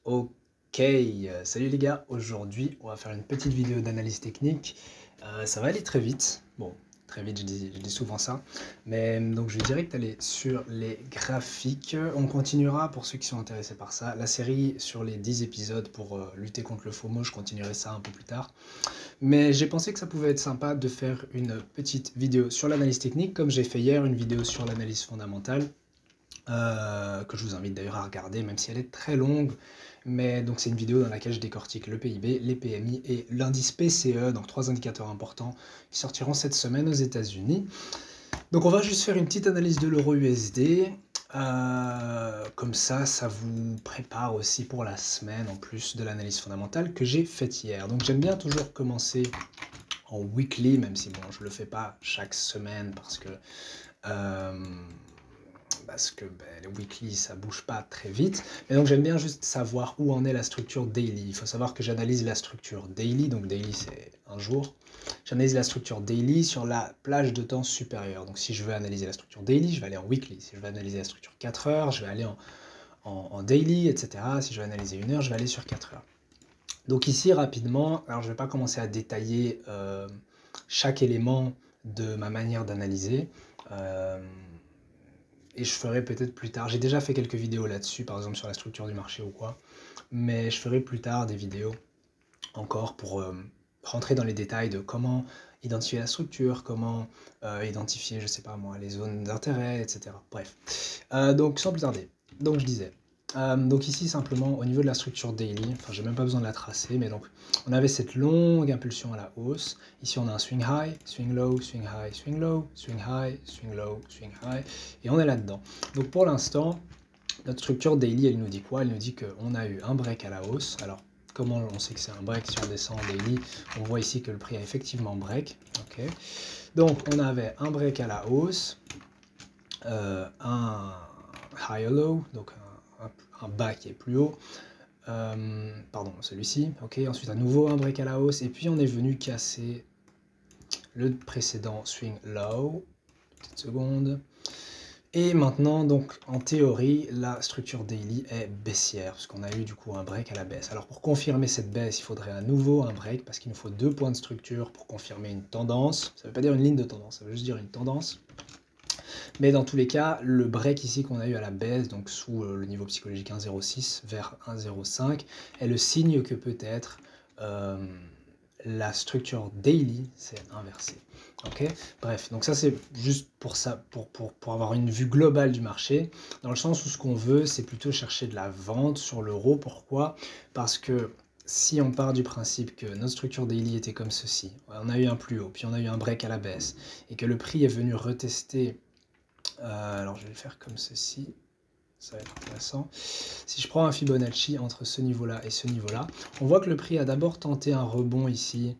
Ok, salut les gars, aujourd'hui on va faire une petite vidéo d'analyse technique. Ça va aller très vite, bon, très vite je dis souvent ça, mais donc je vais direct aller sur les graphiques. On continuera pour ceux qui sont intéressés par ça. La série sur les 10 épisodes pour lutter contre le FOMO, je continuerai ça un peu plus tard. Mais j'ai pensé que ça pouvait être sympa de faire une petite vidéo sur l'analyse technique, comme j'ai fait hier une vidéo sur l'analyse fondamentale. Que je vous invite d'ailleurs à regarder, même si elle est très longue. Mais donc c'est une vidéo dans laquelle je décortique le PIB, les PMI et l'indice PCE, donc trois indicateurs importants qui sortiront cette semaine aux États-Unis. Donc on va juste faire une petite analyse de l'euro USD. Comme ça vous prépare aussi pour la semaine en plus de l'analyse fondamentale que j'ai faite hier. Donc j'aime bien toujours commencer en weekly, même si bon, je le fais pas chaque semaine euh, parce que les weekly ça bouge pas très vite, mais donc j'aime bien juste savoir où en est la structure daily. Il faut savoir que j'analyse la structure daily, donc daily c'est un jour. J'analyse la structure daily sur la plage de temps supérieure. Donc si je veux analyser la structure daily, je vais aller en weekly. Si je veux analyser la structure 4 heures, je vais aller en daily, etc. Si je veux analyser 1 heure, je vais aller sur 4 heures. Donc ici rapidement, alors je ne vais pas commencer à détailler chaque élément de ma manière d'analyser. Et je ferai peut-être plus tard, j'ai déjà fait quelques vidéos là-dessus, par exemple sur la structure du marché ou quoi, mais je ferai plus tard des vidéos encore pour rentrer dans les détails de comment identifier la structure, comment identifier, je sais pas moi, les zones d'intérêt, etc. Bref, donc sans plus tarder, donc je disais, donc ici simplement au niveau de la structure daily, enfin j'ai même pas besoin de la tracer, mais donc on avait cette longue impulsion à la hausse. Ici on a un swing high, swing low, swing high, swing low, swing high, swing low, swing high, et on est là-dedans. Donc pour l'instant, notre structure daily, elle nous dit quoi? Elle nous dit qu'on a eu un break à la hausse. Alors comment on sait que c'est un break si on descend en daily? On voit ici que le prix a effectivement break. Okay. Donc on avait un break à la hausse, un high low, donc un bas qui est plus haut, pardon, celui-ci, ok, ensuite à nouveau un break à la hausse, et puis on est venu casser le précédent swing low, petite seconde, et maintenant, donc en théorie, la structure daily est baissière, parce qu'on a eu du coup un break à la baisse. Alors pour confirmer cette baisse, il faudrait à nouveau un break, parce qu'il nous faut 2 points de structure pour confirmer une tendance. Ça ne veut pas dire une ligne de tendance, ça veut juste dire une tendance. Mais dans tous les cas, le break ici qu'on a eu à la baisse, donc sous le niveau psychologique 1,06 vers 1,05, est le signe que peut-être la structure daily s'est inversée. Okay. Bref, donc ça c'est juste pour ça, pour avoir une vue globale du marché, dans le sens où ce qu'on veut, c'est plutôt chercher de la vente sur l'euro. Pourquoi? Parce que si on part du principe que notre structure daily était comme ceci, on a eu un plus haut, puis on a eu un break à la baisse, et que le prix est venu retester, alors je vais le faire comme ceci, ça va être intéressant. Si je prends un Fibonacci entre ce niveau-là et ce niveau-là, on voit que le prix a d'abord tenté un rebond ici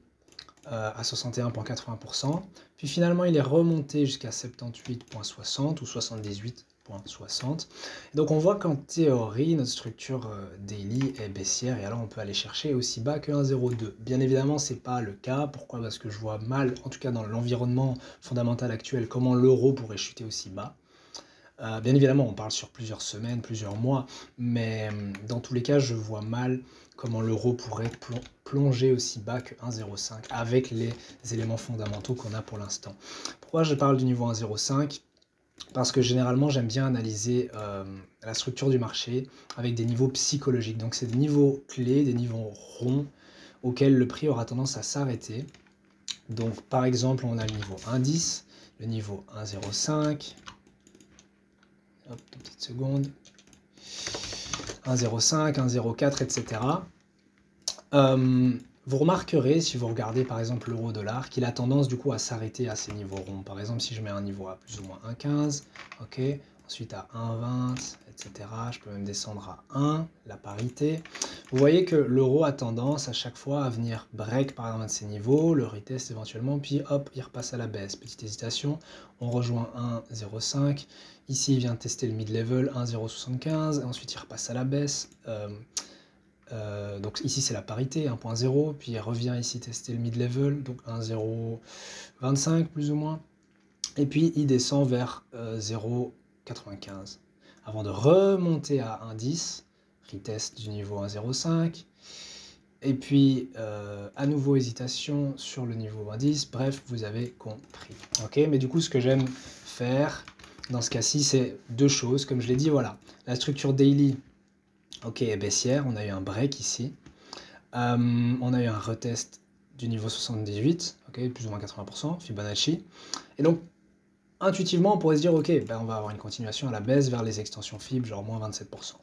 à 61,80%, puis finalement il est remonté jusqu'à 78,60 ou 78,60. Donc on voit qu'en théorie, notre structure daily est baissière, et alors on peut aller chercher aussi bas que 1,02. Bien évidemment, ce n'est pas le cas. Pourquoi? Parce que je vois mal, en tout cas dans l'environnement fondamental actuel, comment l'euro pourrait chuter aussi bas. Bien évidemment, on parle sur plusieurs semaines, plusieurs mois, mais dans tous les cas, je vois mal comment l'euro pourrait plonger aussi bas que 1,05 avec les éléments fondamentaux qu'on a pour l'instant. Pourquoi je parle du niveau 1,05? Parce que généralement, j'aime bien analyser la structure du marché avec des niveaux psychologiques. Donc, c'est des niveaux clés, des niveaux ronds auxquels le prix aura tendance à s'arrêter. Donc, par exemple, on a le niveau 1,10, le niveau 1,05, hop, 2 petites secondes, 1,05, 1,04, etc. Vous remarquerez, si vous regardez par exemple l'euro-dollar, qu'il a tendance du coup à s'arrêter à ces niveaux ronds. Par exemple, si je mets un niveau à plus ou moins 1,15, ok, ensuite à 1,20, etc. Je peux même descendre à 1, la parité. Vous voyez que l'euro a tendance à chaque fois à venir break par exemple de ces niveaux, le retest éventuellement, puis hop, il repasse à la baisse. Petite hésitation, on rejoint 1,05. Ici, il vient tester le mid-level 1,075, ensuite il repasse à la baisse. Donc ici c'est la parité 1.0, puis il revient ici tester le mid-level, donc 1,025 plus ou moins, et puis il descend vers 0,95, avant de remonter à 1,10, retest du niveau 1,05. Et puis, à nouveau, hésitation sur le niveau 1,10. Bref, vous avez compris. Ok, mais du coup, ce que j'aime faire dans ce cas-ci, c'est deux choses. Comme je l'ai dit, voilà, la structure daily, ok, est baissière. On a eu un break ici. On a eu un retest du niveau 78, ok, plus ou moins 80%, Fibonacci. Et donc, intuitivement, on pourrait se dire, ok, ben on va avoir une continuation à la baisse vers les extensions Fib, genre moins 27%.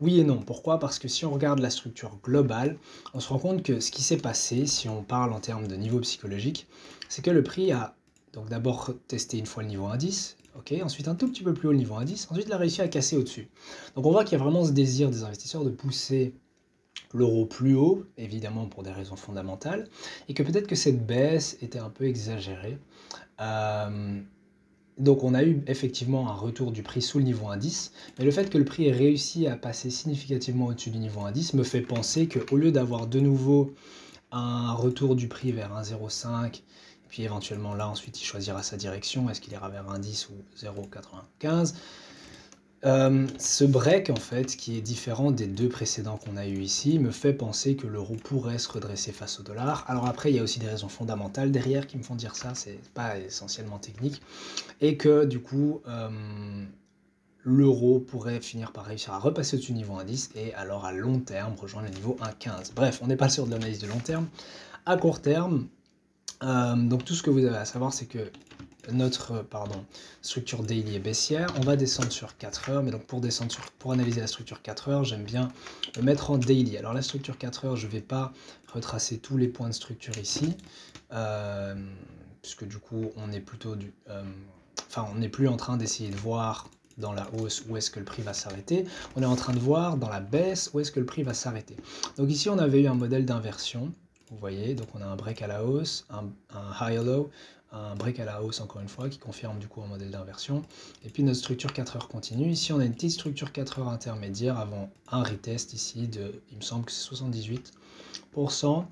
Oui et non. Pourquoi? Parce que si on regarde la structure globale, on se rend compte que ce qui s'est passé, si on parle en termes de niveau psychologique, c'est que le prix a donc d'abord testé une fois le niveau 1,10, ok, ensuite un tout petit peu plus haut le niveau 1,10, ensuite il a réussi à casser au-dessus. Donc on voit qu'il y a vraiment ce désir des investisseurs de pousser l'euro plus haut, évidemment pour des raisons fondamentales, et que peut-être que cette baisse était un peu exagérée. Donc on a eu effectivement un retour du prix sous le niveau 1,10, mais le fait que le prix ait réussi à passer significativement au-dessus du niveau 1,10 me fait penser qu'au lieu d'avoir de nouveau un retour du prix vers 1,05, et puis éventuellement là ensuite il choisira sa direction, est-ce qu'il ira vers 1,10 ou 0,95, ce break en fait, qui est différent des deux précédents qu'on a eu ici, me fait penser que l'euro pourrait se redresser face au dollar. Alors après, il y a aussi des raisons fondamentales derrière qui me font dire ça, c'est pas essentiellement technique, et que du coup, l'euro pourrait finir par réussir à repasser au-dessus du niveau 1,10 et alors à long terme rejoindre le niveau 1,15. Bref, on n'est pas sur de l'analyse de long terme. À court terme, donc tout ce que vous avez à savoir, c'est que notre structure daily est baissière. On va descendre sur 4 heures, mais donc pour analyser la structure 4 heures, j'aime bien le mettre en daily. Alors la structure 4 heures, je ne vais pas retracer tous les points de structure ici, puisque du coup on est plutôt on n'est plus en train d'essayer de voir dans la hausse où est-ce que le prix va s'arrêter, on est en train de voir dans la baisse où est-ce que le prix va s'arrêter. Donc ici on avait eu un modèle d'inversion, vous voyez, donc on a un break à la hausse, un high low, un break à la hausse encore une fois qui confirme du coup un modèle d'inversion, et puis notre structure 4 heures continue. Ici on a une petite structure 4 heures intermédiaire avant un retest ici de, il me semble que c'est 78%,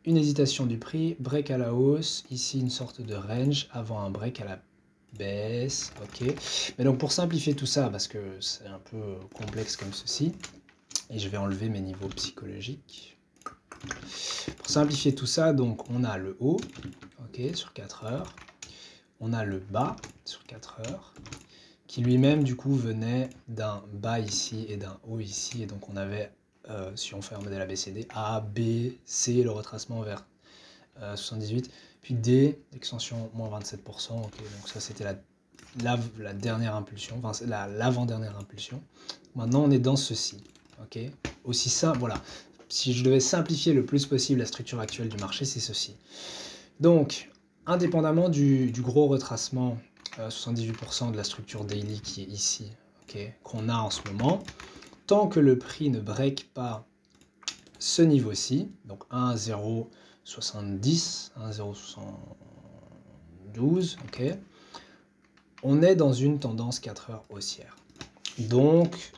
une hésitation du prix, break à la hausse, ici une sorte de range avant un break à la baisse, ok. Mais donc pour simplifier tout ça, parce que c'est un peu complexe comme ceci, et je vais enlever mes niveaux psychologiques. Pour simplifier tout ça, donc on a le haut, ok, sur 4 heures, on a le bas sur 4 heures, qui lui-même du coup venait d'un bas ici et d'un haut ici, et donc on avait, si on fait un modèle ABCD, A, B, C, le retracement vers 78, puis D, extension moins 27%, ok, donc ça c'était la dernière impulsion, enfin l'avant-dernière impulsion. Maintenant on est dans ceci, ok, aussi simple, voilà. Si je devais simplifier le plus possible la structure actuelle du marché, c'est ceci. Donc, indépendamment du gros retracement, 78% de la structure daily qui est ici, okay, qu'on a en ce moment, tant que le prix ne break pas ce niveau-ci, donc 1,070, 1,072, ok, on est dans une tendance 4 heures haussière. Donc,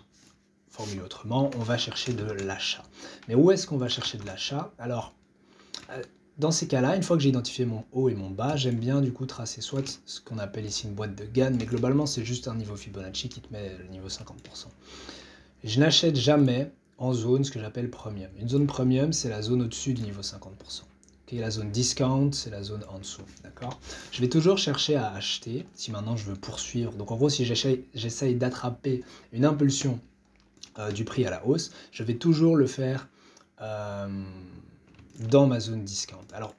formulé autrement, on va chercher de l'achat. Mais où est-ce qu'on va chercher de l'achat? Alors, dans ces cas-là, une fois que j'ai identifié mon haut et mon bas, j'aime bien du coup tracer soit ce qu'on appelle ici une boîte de Gann, mais globalement c'est juste un niveau Fibonacci qui te met le niveau 50%. Je n'achète jamais en zone ce que j'appelle premium. Une zone premium, c'est la zone au-dessus du niveau 50%. Okay, la zone discount, c'est la zone en dessous. D'accord. Je vais toujours chercher à acheter si maintenant je veux poursuivre. Donc en gros, si j'essaye d'attraper une impulsion du prix à la hausse, je vais toujours le faire dans ma zone discount. Alors,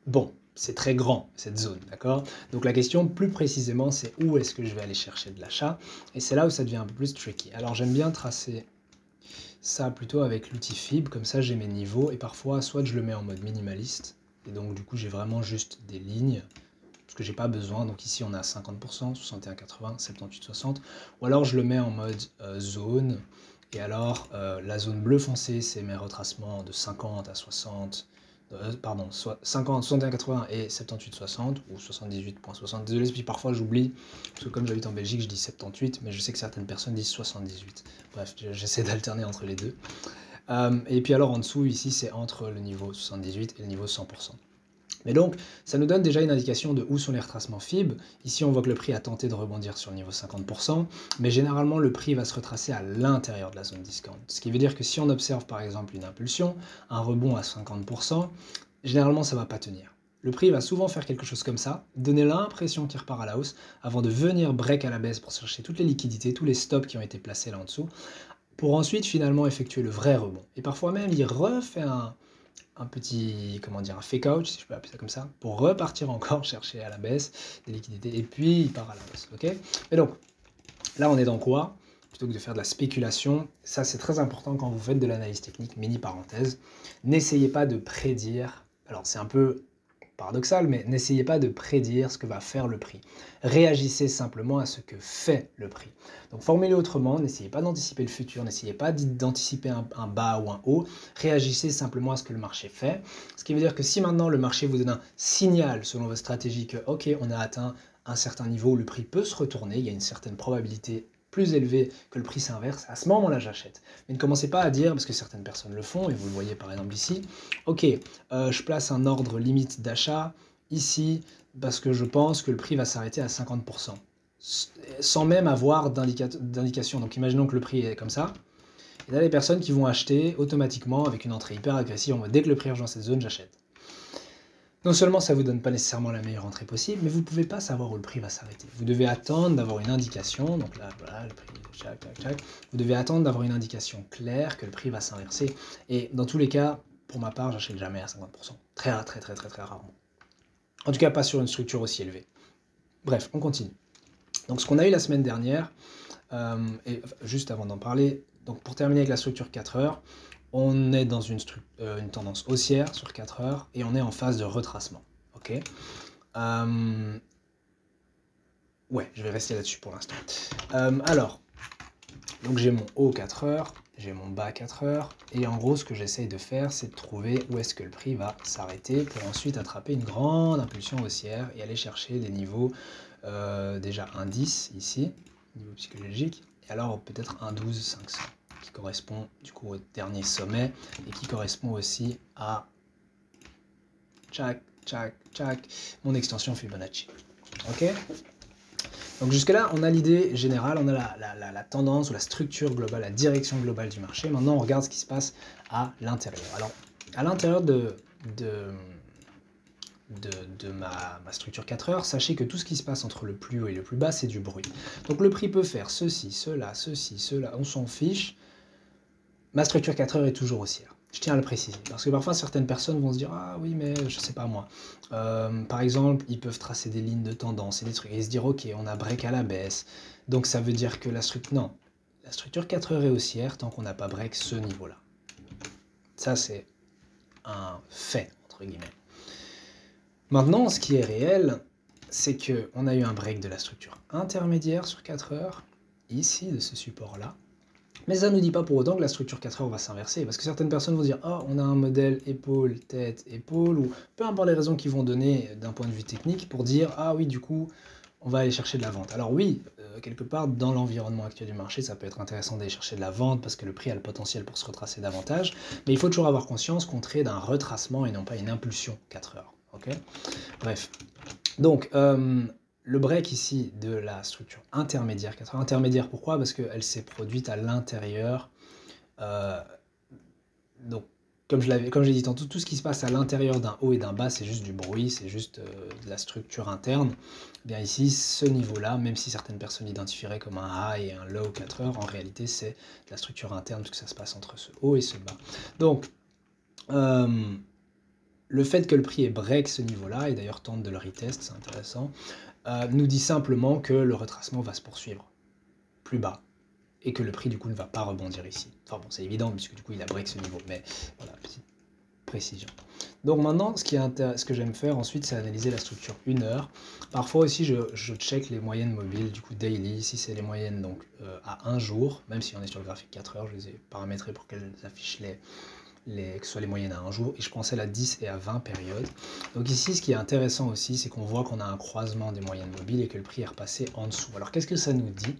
bon, c'est très grand cette zone, d'accord? Donc la question plus précisément, c'est où est-ce que je vais aller chercher de l'achat? Et c'est là où ça devient un peu plus tricky. Alors j'aime bien tracer ça plutôt avec l'outil Fib, comme ça j'ai mes niveaux, et parfois soit je le mets en mode minimaliste, et donc du coup j'ai vraiment juste des lignes, parce que j'ai pas besoin, donc ici on a 50%, 61,80, 78,60, ou alors je le mets en mode zone, et alors la zone bleu foncé c'est mes retracements de 50 à 60, 50, 61,80 et 78,60 ou 78,60. Désolé, puis parfois j'oublie, parce que comme j'habite en Belgique, je dis 78, mais je sais que certaines personnes disent 78. Bref, j'essaie d'alterner entre les deux. Et puis alors en dessous, ici, c'est entre le niveau 78 et le niveau 100%. Mais donc, ça nous donne déjà une indication de où sont les retracements FIB. Ici, on voit que le prix a tenté de rebondir sur le niveau 50%, mais généralement, le prix va se retracer à l'intérieur de la zone discount. Ce qui veut dire que si on observe par exemple une impulsion, un rebond à 50%, généralement, ça ne va pas tenir. Le prix va souvent faire quelque chose comme ça, donner l'impression qu'il repart à la hausse, avant de venir break à la baisse pour chercher toutes les liquidités, tous les stops qui ont été placés là en dessous, pour ensuite finalement effectuer le vrai rebond. Et parfois même, il refait un petit, comment dire, un fake out, si je peux appeler ça comme ça, pour repartir encore chercher à la baisse des liquidités, et puis il part à la hausse, ok? Mais donc, là on est dans quoi? Plutôt que de faire de la spéculation, ça c'est très important quand vous faites de l'analyse technique, mini parenthèse, n'essayez pas de prédire, alors c'est un peu paradoxal, mais n'essayez pas de prédire ce que va faire le prix. Réagissez simplement à ce que fait le prix. Donc formulez autrement, n'essayez pas d'anticiper le futur, n'essayez pas d'anticiper un bas ou un haut, réagissez simplement à ce que le marché fait. Ce qui veut dire que si maintenant le marché vous donne un signal selon votre stratégie que ok, on a atteint un certain niveau où le prix peut se retourner, il y a une certaine probabilité plus élevé que le prix s'inverse, à ce moment-là j'achète. Mais ne commencez pas à dire, parce que certaines personnes le font, et vous le voyez par exemple ici, ok, je place un ordre limite d'achat ici, parce que je pense que le prix va s'arrêter à 50%, sans même avoir d'indication. Donc imaginons que le prix est comme ça, et là les personnes qui vont acheter automatiquement avec une entrée hyper agressive, en mode dès que le prix rejoint cette zone, j'achète. Non seulement ça ne vous donne pas nécessairement la meilleure entrée possible, mais vous ne pouvez pas savoir où le prix va s'arrêter. Vous devez attendre d'avoir une indication, donc là, voilà, le prix, tchac, tchac, tchac. Vous devez attendre d'avoir une indication claire que le prix va s'inverser. Et dans tous les cas, pour ma part, j'achète jamais à 50%. Très rarement. En tout cas, pas sur une structure aussi élevée. Bref, on continue. Donc ce qu'on a eu la semaine dernière, et juste avant d'en parler, donc pour terminer avec la structure 4 heures, on est dans une tendance haussière sur 4 heures et on est en phase de retracement. Ok. Ouais, je vais rester là-dessus pour l'instant. Alors, donc j'ai mon haut 4 heures, j'ai mon bas 4 heures, et en gros, ce que j'essaye de faire, c'est de trouver où est-ce que le prix va s'arrêter pour ensuite attraper une grande impulsion haussière et aller chercher des niveaux, déjà un 10 ici, niveau psychologique, et alors peut-être un 12 500. Qui correspond du coup au dernier sommet et qui correspond aussi à mon extension Fibonacci. Ok. Donc jusque là on a l'idée générale, on a la tendance ou la structure globale, la direction globale du marché. Maintenant on regarde ce qui se passe à l'intérieur. Alors à l'intérieur de ma structure 4 heures, sachez que tout ce qui se passe entre le plus haut et le plus bas, c'est du bruit. Donc le prix peut faire ceci, cela, on s'en fiche. Ma structure 4 heures est toujours haussière. Je tiens à le préciser, parce que parfois certaines personnes vont se dire « Ah oui, mais je sais pas moi. » Par exemple, ils peuvent tracer des lignes de tendance et des trucs, et se dire « Ok, on a break à la baisse. » Donc ça veut dire que la structure... Non, la structure 4 heures est haussière tant qu'on n'a pas break ce niveau-là. Ça, c'est un fait, entre guillemets. Maintenant, ce qui est réel, c'est qu'on a eu un break de la structure intermédiaire sur 4 heures, ici, de ce support-là. Mais ça ne nous dit pas pour autant que la structure 4 heures va s'inverser, parce que certaines personnes vont dire « Ah, on a un modèle épaule, tête, épaule », ou peu importe les raisons qu'ils vont donner d'un point de vue technique pour dire « Ah oui, du coup, on va aller chercher de la vente ». Alors oui, quelque part, dans l'environnement actuel du marché, ça peut être intéressant d'aller chercher de la vente, parce que le prix a le potentiel pour se retracer davantage, mais il faut toujours avoir conscience qu'on traite d'un retracement et non pas une impulsion 4 heures. Okay. Bref, donc... le break ici de la structure intermédiaire, 4 heures intermédiaire, pourquoi? Parce qu'elle s'est produite à l'intérieur. Donc, comme j'ai dit tantôt, tout ce qui se passe à l'intérieur d'un haut et d'un bas, c'est juste du bruit, c'est juste de la structure interne. Bien ici, ce niveau-là, même si certaines personnes l'identifieraient comme un high et un low 4 heures, en réalité, c'est de la structure interne, puisque ça se passe entre ce haut et ce bas. Donc, le fait que le prix ait break ce niveau-là, et d'ailleurs tente de le retest, c'est intéressant, nous dit simplement que le retracement va se poursuivre plus bas et que le prix du coup ne va pas rebondir ici. Enfin bon, c'est évident puisque du coup il a break ce niveau, mais voilà, petite précision. Donc maintenant, ce que j'aime faire ensuite, c'est analyser la structure 1 heure. Parfois aussi, je check les moyennes mobiles, du coup daily. Ici, c'est les moyennes donc à un jour, même si on est sur le graphique 4 heures, je les ai paramétrées pour qu'elles affichent que ce soit les moyennes à un jour, et je prends celles à 10 et à 20 périodes. Donc ici, ce qui est intéressant aussi, c'est qu'on voit qu'on a un croisement des moyennes mobiles et que le prix est repassé en dessous. Alors qu'est-ce que ça nous dit?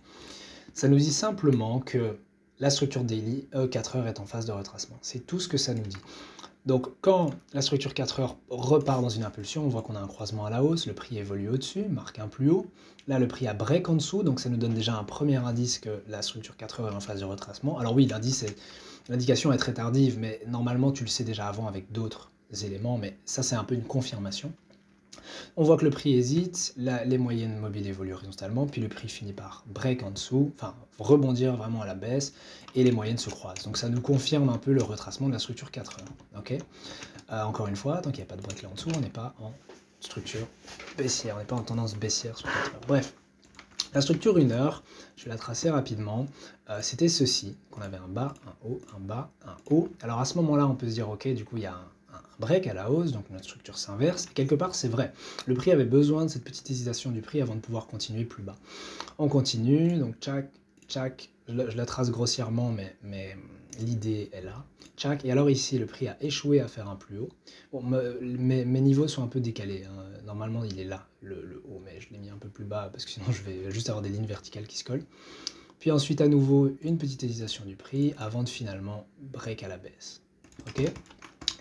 Ça nous dit simplement que la structure daily 4 heures est en phase de retracement. C'est tout ce que ça nous dit. Donc quand la structure 4 heures repart dans une impulsion, on voit qu'on a un croisement à la hausse, le prix évolue au-dessus, marque un plus haut. Là, le prix a break en dessous, donc ça nous donne déjà un premier indice que la structure 4 heures est en phase de retracement. Alors oui, l'indication est très tardive, mais normalement tu le sais déjà avant avec d'autres éléments, mais ça c'est un peu une confirmation. On voit que le prix hésite, les moyennes mobiles évoluent horizontalement, puis le prix finit par break en dessous, enfin rebondir vraiment à la baisse, et les moyennes se croisent. Donc ça nous confirme un peu le retracement de la structure 4 heures. Okay, encore une fois, tant qu'il n'y a pas de break là en dessous, on n'est pas en structure baissière, on n'est pas en tendance baissière sur 4 heures. Bref, la structure 1 heure, je vais la tracer rapidement, c'était ceci, qu'on avait un bas, un haut, un bas, un haut. Alors à ce moment-là, on peut se dire, ok, du coup il y a un break à la hausse, donc notre structure s'inverse, et quelque part c'est vrai. Le prix avait besoin de cette petite hésitation du prix avant de pouvoir continuer plus bas. On continue, donc tchac, tchac, je la trace grossièrement, mais l'idée est là. Tchac, et alors ici le prix a échoué à faire un plus haut. Bon, mes niveaux sont un peu décalés, hein. Normalement il est là, le haut, mais je l'ai mis un peu plus bas parce que sinon je vais juste avoir des lignes verticales qui se collent. Puis ensuite à nouveau une petite hésitation du prix avant de finalement break à la baisse. Ok ?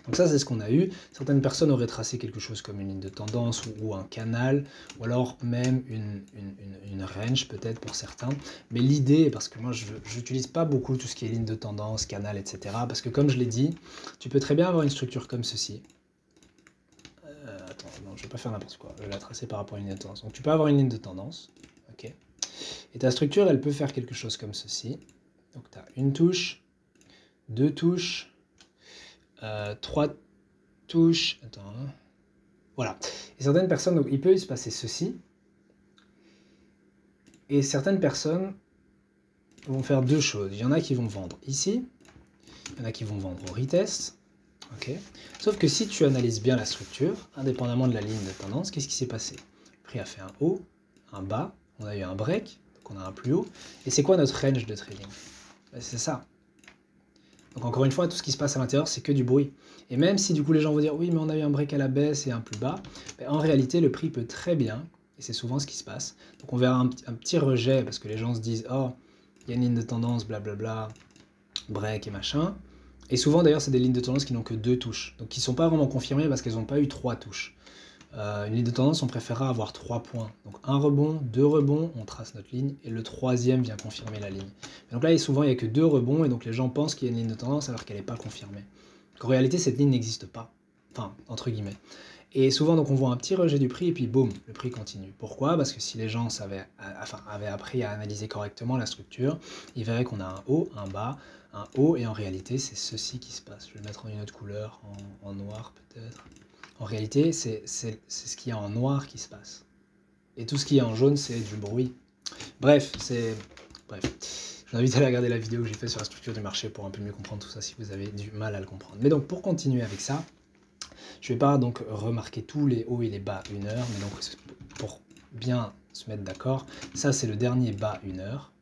Donc ça, c'est ce qu'on a eu. Certaines personnes auraient tracé quelque chose comme une ligne de tendance ou un canal, ou alors même une range peut-être pour certains. Mais l'idée, parce que moi, je n'utilise pas beaucoup tout ce qui est ligne de tendance, canal, etc. Parce que comme je l'ai dit, tu peux très bien avoir une structure comme ceci. Attends, non, je ne vais pas faire n'importe quoi. Je vais la tracer par rapport à une ligne de tendance. Donc tu peux avoir une ligne de tendance. Okay. Et ta structure, elle peut faire quelque chose comme ceci. Donc tu as une touche, deux touches, 3 touches, attends, hein. Voilà. Et certaines personnes, donc il peut se passer ceci, et certaines personnes vont faire deux choses. Il y en a qui vont vendre ici, il y en a qui vont vendre au retest, ok. Sauf que si tu analyses bien la structure, indépendamment de la ligne de tendance, qu'est-ce qui s'est passé? Le prix a fait un haut, un bas, on a eu un break, donc on a un plus haut, et c'est quoi notre range de trading? Ben, c'est ça. Donc encore une fois, tout ce qui se passe à l'intérieur, c'est que du bruit. Et même si du coup les gens vont dire oui, mais on a eu un break à la baisse et un plus bas, ben, en réalité le prix peut très bien, et c'est souvent ce qui se passe. Donc on verra un petit rejet parce que les gens se disent oh, il y a une ligne de tendance, blablabla, break et machin. Et souvent d'ailleurs c'est des lignes de tendance qui n'ont que 2 touches, donc qui ne sont pas vraiment confirmées parce qu'elles n'ont pas eu 3 touches. Une ligne de tendance, on préférera avoir 3 points. Donc un rebond, 2 rebonds, on trace notre ligne, et le troisième vient confirmer la ligne. Et donc là, souvent, il n'y a que 2 rebonds, et donc les gens pensent qu'il y a une ligne de tendance alors qu'elle n'est pas confirmée. Donc en réalité, cette ligne n'existe pas. Enfin, entre guillemets. Et souvent, donc, on voit un petit rejet du prix, et puis boum, le prix continue. Pourquoi? Parce que si les gens avaient appris à analyser correctement la structure, ils verraient qu'on a un haut, un bas, un haut, et en réalité, c'est ceci qui se passe. Je vais le mettre en une autre couleur, en noir peut-être. En réalité, c'est ce qu'il y a en noir qui se passe. Et tout ce qui est en jaune, c'est du bruit. Bref, Bref. Je vous invite à aller regarder la vidéo que j'ai faite sur la structure du marché pour un peu mieux comprendre tout ça si vous avez du mal à le comprendre. Mais donc, pour continuer avec ça, je ne vais pas donc remarquer tous les hauts et les bas 1 heure, mais donc pour bien se mettre d'accord, ça c'est le dernier bas 1 heure.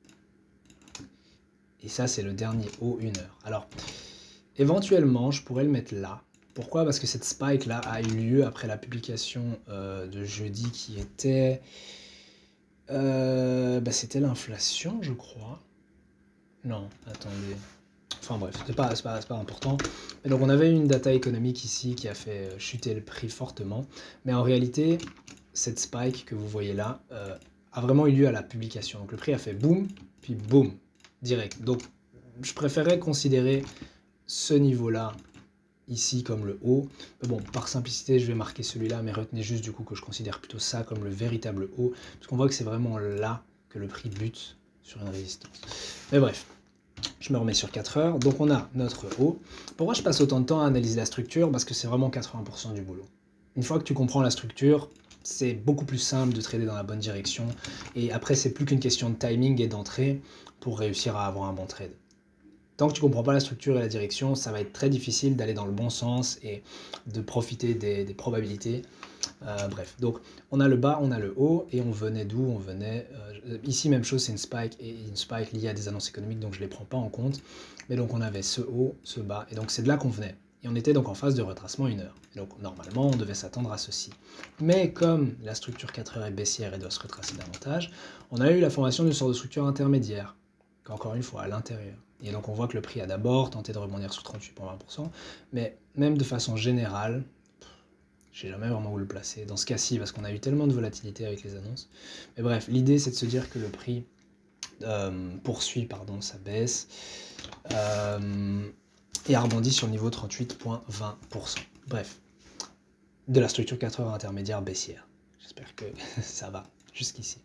Et ça c'est le dernier haut 1 heure. Alors, éventuellement, je pourrais le mettre là. Pourquoi? Parce que cette spike là a eu lieu après la publication de jeudi qui était... c'était l'inflation, je crois. Non, attendez. Enfin bref, c'est pas important. Et donc on avait une data économique ici qui a fait chuter le prix fortement. Mais en réalité, cette spike que vous voyez là a vraiment eu lieu à la publication. Donc le prix a fait boum, puis boum, direct. Donc je préférais considérer ce niveau-là ici comme le haut. Mais bon, par simplicité, je vais marquer celui-là, mais retenez juste du coup que je considère plutôt ça comme le véritable haut, parce qu'on voit que c'est vraiment là que le prix bute sur une résistance. Mais bref, je me remets sur 4 heures, donc on a notre haut. Pourquoi je passe autant de temps à analyser la structure? Parce que c'est vraiment 80% du boulot. Une fois que tu comprends la structure, c'est beaucoup plus simple de trader dans la bonne direction, et après c'est plus qu'une question de timing et d'entrée pour réussir à avoir un bon trade. Tant que tu ne comprends pas la structure et la direction, ça va être très difficile d'aller dans le bon sens et de profiter des probabilités. Bref, donc on a le bas, on a le haut, et on venait d'où? On venait... ici, même chose, c'est une spike, et une spike liée à des annonces économiques, donc je ne les prends pas en compte. Mais donc on avait ce haut, ce bas, et donc c'est de là qu'on venait. Et on était donc en phase de retracement 1 heure. Et donc normalement, on devait s'attendre à ceci. Mais comme la structure 4 heures est baissière et doit se retracer davantage, on a eu la formation d'une sorte de structure intermédiaire, encore une fois, à l'intérieur. Et donc on voit que le prix a d'abord tenté de rebondir sur 38,20%, mais même de façon générale, je sais jamais vraiment où le placer. Dans ce cas-ci, parce qu'on a eu tellement de volatilité avec les annonces. Mais bref, l'idée c'est de se dire que le prix poursuit sa baisse et a rebondi sur le niveau 38,20%. Bref, de la structure 4 heures intermédiaire baissière. J'espère que ça va jusqu'ici.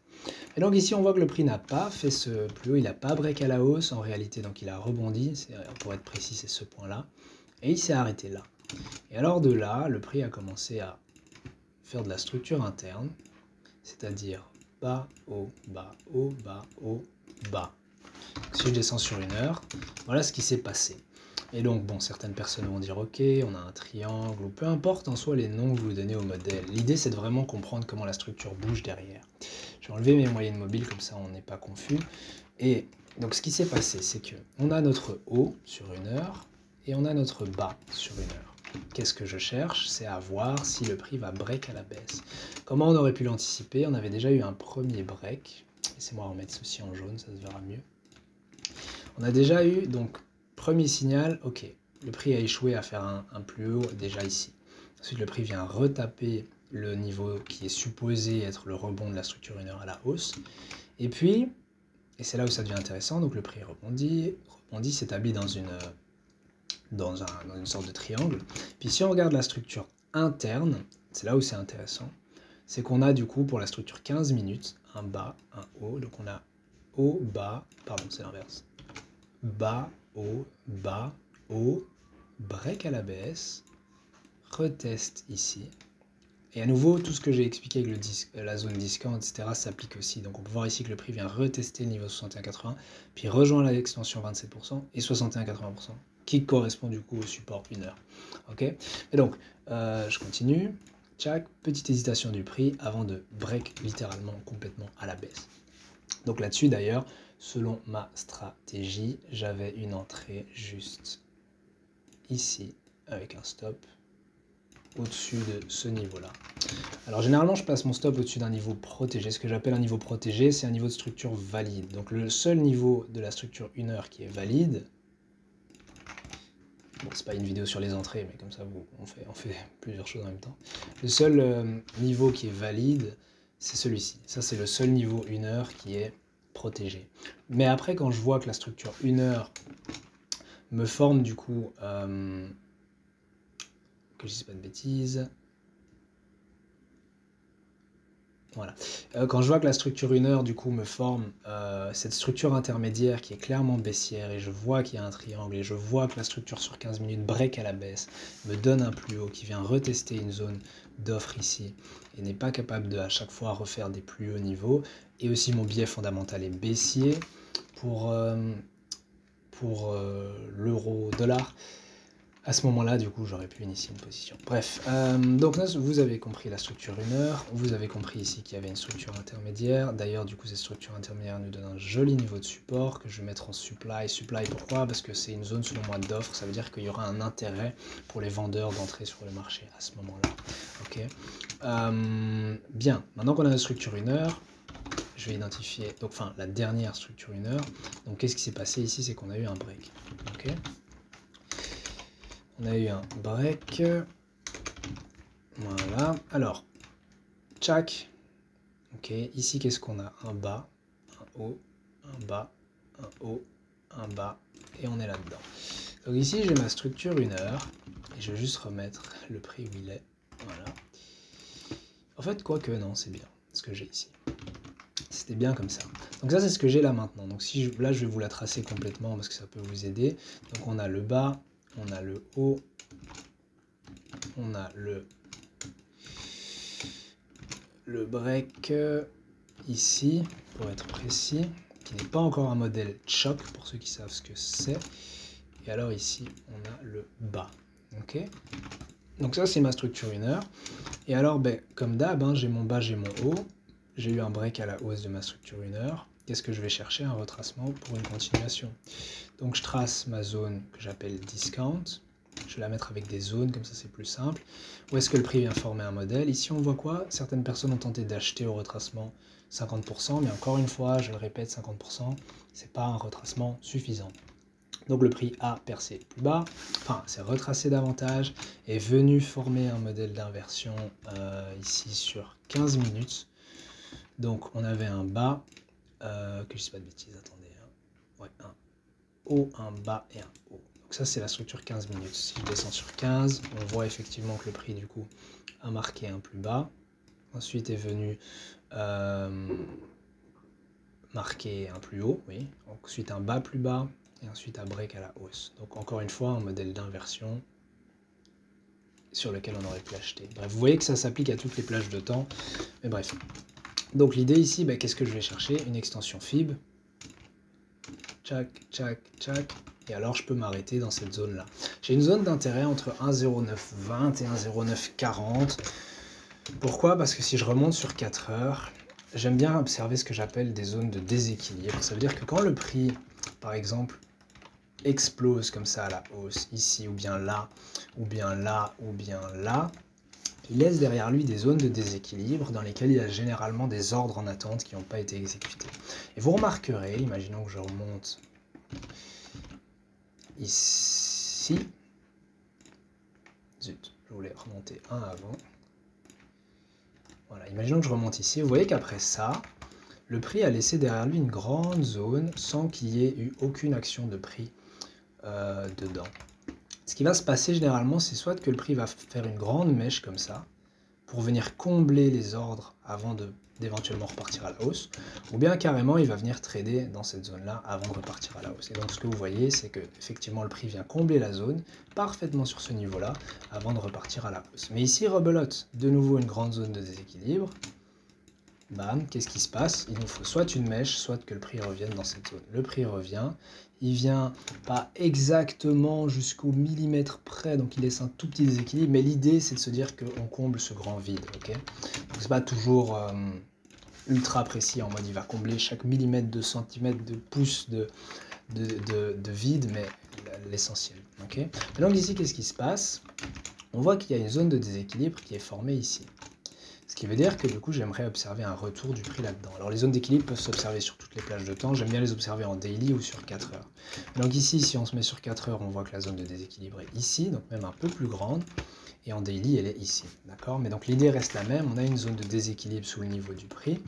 Et donc ici on voit que le prix n'a pas fait ce plus haut, il n'a pas break à la hausse en réalité, donc il a rebondi, pour être précis c'est ce point là, et il s'est arrêté là. Et alors de là, le prix a commencé à faire de la structure interne, c'est-à-dire bas, haut, bas, haut, bas, haut, bas. Si je descends sur une heure, voilà ce qui s'est passé. Et donc, bon, certaines personnes vont dire, ok, on a un triangle, ou peu importe en soi les noms que vous donnez au modèle. L'idée, c'est de vraiment comprendre comment la structure bouge derrière. Je vais enlever mes moyennes mobiles, comme ça on n'est pas confus. Et donc, ce qui s'est passé, c'est que on a notre haut sur une heure, et on a notre bas sur une heure. Qu'est-ce que je cherche? C'est à voir si le prix va break à la baisse. Comment on aurait pu l'anticiper? On avait déjà eu un premier break. Laissez-moi remettre ceci en jaune, ça se verra mieux. On a déjà eu, donc, premier signal, ok, le prix a échoué à faire un plus haut déjà ici. Ensuite, le prix vient retaper le niveau qui est supposé être le rebond de la structure 1 heure à la hausse. Et puis, et c'est là où ça devient intéressant, donc le prix rebondit, s'établit dans une sorte de triangle. Puis si on regarde la structure interne, c'est là où c'est intéressant, c'est qu'on a du coup pour la structure 15 minutes, un bas, un haut, donc on a haut, bas, pardon c'est l'inverse, bas, haut, break à la baisse, retest ici, et à nouveau tout ce que j'ai expliqué avec la zone discount, etc. s'applique aussi, donc on peut voir ici que le prix vient retester le niveau 61,80, puis rejoint l'extension 27% et 61,80%. Qui correspond du coup au support 1 heure. Ok. Et donc, je continue. Tchac, petite hésitation du prix avant de break littéralement complètement à la baisse. Donc là-dessus d'ailleurs, selon ma stratégie, j'avais une entrée juste ici avec un stop au-dessus de ce niveau-là. Alors généralement, je place mon stop au-dessus d'un niveau protégé. Ce que j'appelle un niveau protégé, c'est un niveau de structure valide. Donc le seul niveau de la structure 1 heure qui est valide, bon, c'est pas une vidéo sur les entrées, mais comme ça, on fait plusieurs choses en même temps. Le seul niveau qui est valide, c'est celui-ci. Ça, c'est le seul niveau 1 heure qui est protégé. Mais après, quand je vois que la structure 1 heure me forme du coup, que je dise pas de bêtises, voilà. Quand je vois que la structure 1 heure du coup me forme cette structure intermédiaire qui est clairement baissière et je vois qu'il y a un triangle et je vois que la structure sur 15 minutes break à la baisse, me donne un plus haut qui vient retester une zone d'offre ici et n'est pas capable de à chaque fois refaire des plus hauts niveaux, et aussi mon biais fondamental est baissier pour l'euro-dollar. À ce moment-là, du coup, j'aurais pu initier une position. Bref, donc là, vous avez compris la structure 1 heure, vous avez compris ici qu'il y avait une structure intermédiaire. D'ailleurs, du coup, cette structure intermédiaire nous donne un joli niveau de support que je vais mettre en supply. Supply, pourquoi? Parce que c'est une zone, selon moi, d'offre. Ça veut dire qu'il y aura un intérêt pour les vendeurs d'entrer sur le marché à ce moment-là. Ok. Bien, maintenant qu'on a la structure 1 heure, je vais identifier, donc, enfin, la dernière structure 1 heure. Donc, qu'est-ce qui s'est passé ici? C'est qu'on a eu un break. Ok. On a eu un break. Voilà. Alors, tchac. Ok. Ici, qu'est-ce qu'on a? Un bas, un haut, un bas, un haut, un bas. Et on est là-dedans. Donc ici, j'ai ma structure 1 heure. Et je vais juste remettre le prix où il est. Voilà. En fait, quoique, non, c'est bien ce que j'ai ici. C'était bien comme ça. Donc ça, c'est ce que j'ai là maintenant. Donc si là, je vais vous la tracer complètement parce que ça peut vous aider. Donc on a le bas, on a le haut, on a le break ici, pour être précis, qui n'est pas encore un modèle choc, pour ceux qui savent ce que c'est. Et alors ici, on a le bas. Ok. Donc ça, c'est ma structure 1 heure. Et alors, ben, comme d'hab, hein, j'ai mon bas, j'ai mon haut. J'ai eu un break à la hausse de ma structure 1 heure. Qu'est-ce que je vais chercher? Un retracement pour une continuation. Donc je trace ma zone que j'appelle discount. Je vais la mettre avec des zones, comme ça c'est plus simple. Où est-ce que le prix vient former un modèle? Ici on voit quoi? Certaines personnes ont tenté d'acheter au retracement 50%, mais encore une fois, je le répète, 50%, c'est pas un retracement suffisant. Donc le prix a percé plus bas, enfin s'est retracé davantage, est venu former un modèle d'inversion ici sur 15 minutes. Donc on avait un bas, que je ne dis pas de bêtises, attendez, hein. Ouais, un haut, un bas et un haut. Donc ça c'est la structure 15 minutes. Si je descends sur 15, on voit effectivement que le prix du coup a marqué un plus bas. Ensuite est venu marquer un plus haut, oui. Ensuite un bas plus bas et ensuite un break à la hausse. Donc encore une fois un modèle d'inversion sur lequel on aurait pu acheter. Bref, vous voyez que ça s'applique à toutes les plages de temps. Mais bref. Donc l'idée ici, qu'est-ce que je vais chercher? Une extension FIB. Tchac, tchac, tchac. Et alors je peux m'arrêter dans cette zone-là. J'ai une zone d'intérêt entre 1,0920 et 1,0940. Pourquoi? Parce que si je remonte sur 4 heures, j'aime bien observer ce que j'appelle des zones de déséquilibre. Ça veut dire que quand le prix, par exemple, explose comme ça à la hausse, ici, ou bien là, ou bien là, ou bien là, il laisse derrière lui des zones de déséquilibre dans lesquelles il y a généralement des ordres en attente qui n'ont pas été exécutés. Et vous remarquerez, imaginons que je remonte ici, zut, je voulais remonter un avant. Voilà, imaginons que je remonte ici, vous voyez qu'après ça, le prix a laissé derrière lui une grande zone sans qu'il y ait eu aucune action de prix dedans. Ce qui va se passer généralement, c'est soit que le prix va faire une grande mèche comme ça, pour venir combler les ordres avant d'éventuellement repartir à la hausse, ou bien carrément il va venir trader dans cette zone-là avant de repartir à la hausse. Et donc ce que vous voyez, c'est que effectivement le prix vient combler la zone parfaitement sur ce niveau-là avant de repartir à la hausse. Mais ici, rebelote, de nouveau une grande zone de déséquilibre. Bam, qu'est-ce qui se passe? Il nous faut soit une mèche, soit que le prix revienne dans cette zone. Le prix revient, il vient pas exactement jusqu'au millimètre près, donc il laisse un tout petit déséquilibre, mais l'idée c'est de se dire qu'on comble ce grand vide, ok? Donc c'est pas toujours ultra précis, en mode il va combler chaque millimètre, de centimètre, de pouce de vide, mais l'essentiel, ok? Et donc ici, qu'est-ce qui se passe? On voit qu'il y a une zone de déséquilibre qui est formée ici. Ce qui veut dire que du coup, j'aimerais observer un retour du prix là-dedans. Alors les zones d'équilibre peuvent s'observer sur toutes les plages de temps. J'aime bien les observer en daily ou sur 4 heures. Donc ici, si on se met sur 4 heures, on voit que la zone de déséquilibre est ici, donc même un peu plus grande. Et en daily, elle est ici. D'accord? Mais donc l'idée reste la même. On a une zone de déséquilibre sous le niveau du prix.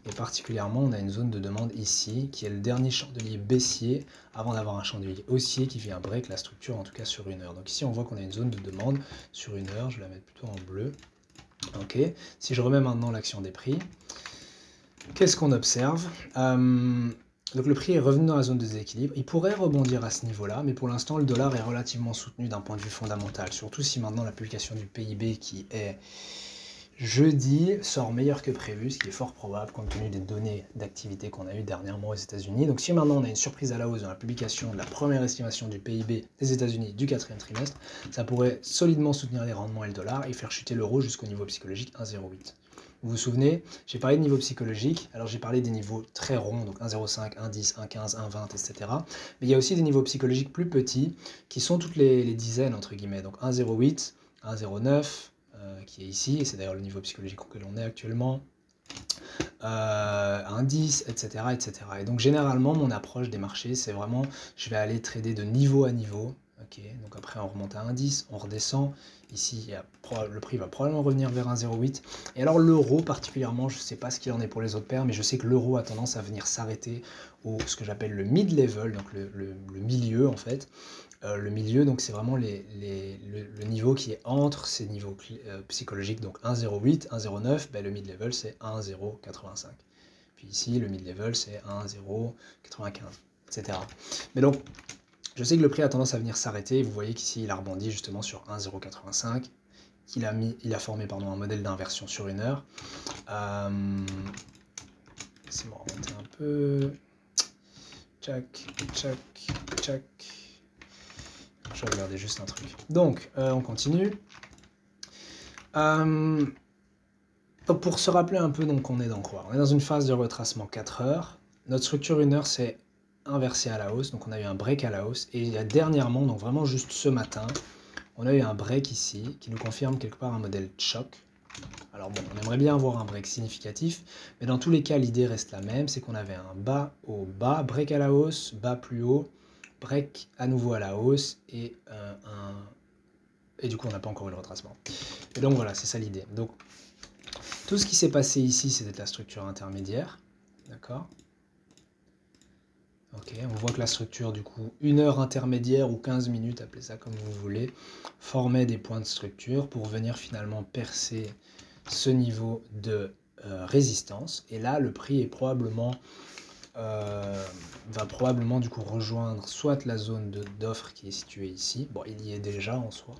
Et particulièrement, on a une zone de demande ici, qui est le dernier chandelier baissier, avant d'avoir un chandelier haussier qui vient break la structure, en tout cas sur une heure. Donc ici, on voit qu'on a une zone de demande sur une heure. Je vais la mettre plutôt en bleu. Ok, si je remets maintenant l'action des prix, qu'est-ce qu'on observe? Donc le prix est revenu dans la zone de déséquilibre. Il pourrait rebondir à ce niveau-là, mais pour l'instant, le dollar est relativement soutenu d'un point de vue fondamental. Surtout si maintenant la publication du PIB qui est jeudi sort meilleur que prévu, ce qui est fort probable compte tenu des données d'activité qu'on a eues dernièrement aux États-Unis. Donc si maintenant on a une surprise à la hausse dans la publication de la première estimation du PIB des États-Unis du 4e trimestre, ça pourrait solidement soutenir les rendements et le dollar et faire chuter l'euro jusqu'au niveau psychologique 1,08. Vous vous souvenez, j'ai parlé de niveau psychologique, alors j'ai parlé des niveaux très ronds, donc 1,05, 1,10, 1,15, 1,20, etc. Mais il y a aussi des niveaux psychologiques plus petits qui sont toutes les dizaines, entre guillemets, donc 1,08, 1,09, qui est ici, et c'est d'ailleurs le niveau psychologique auquel on est actuellement, un 10, etc., etc. Et donc généralement, mon approche des marchés, c'est vraiment, je vais aller trader de niveau à niveau. Ok, donc après on remonte à 1,10, on redescend. Ici, le prix va probablement revenir vers 1,08. Et alors l'euro particulièrement, je ne sais pas ce qu'il en est pour les autres paires, mais je sais que l'euro a tendance à venir s'arrêter au ce que j'appelle le mid-level, donc le milieu en fait. Le milieu, donc c'est vraiment le niveau qui est entre ces niveaux psychologiques, donc 1,08, 1,09, le mid-level c'est 1,085. Puis ici, le mid-level c'est 1,095, etc. Mais donc, je sais que le prix a tendance à venir s'arrêter. Vous voyez qu'ici, il a rebondi justement sur 1,085. Il a formé un modèle d'inversion sur une heure. Laissez-moi remonter un peu. Tchac, tchac, tchac. Je vais regarder juste un truc. Donc, on continue. Pour se rappeler un peu, donc, on est dans quoi? On est dans une phase de retracement 4 heures. Notre structure 1 heure, c'est inversé à la hausse, donc on a eu un break à la hausse, et il y a dernièrement, donc vraiment juste ce matin, on a eu un break ici, qui nous confirme quelque part un modèle de choc. Alors bon, on aimerait bien avoir un break significatif, mais dans tous les cas, l'idée reste la même, c'est qu'on avait un bas au bas, break à la hausse, bas plus haut, break à nouveau à la hausse et du coup on n'a pas encore eu le retracement. Et donc voilà, c'est ça l'idée. Donc tout ce qui s'est passé ici, c'était de la structure intermédiaire, d'accord? Ok, on voit que la structure, du coup, 1 heure intermédiaire ou 15 minutes, appelez ça comme vous voulez, formait des points de structure pour venir finalement percer ce niveau de résistance. Et là, le prix est va probablement du coup rejoindre soit la zone d'offre qui est située ici, bon il y est déjà en soi,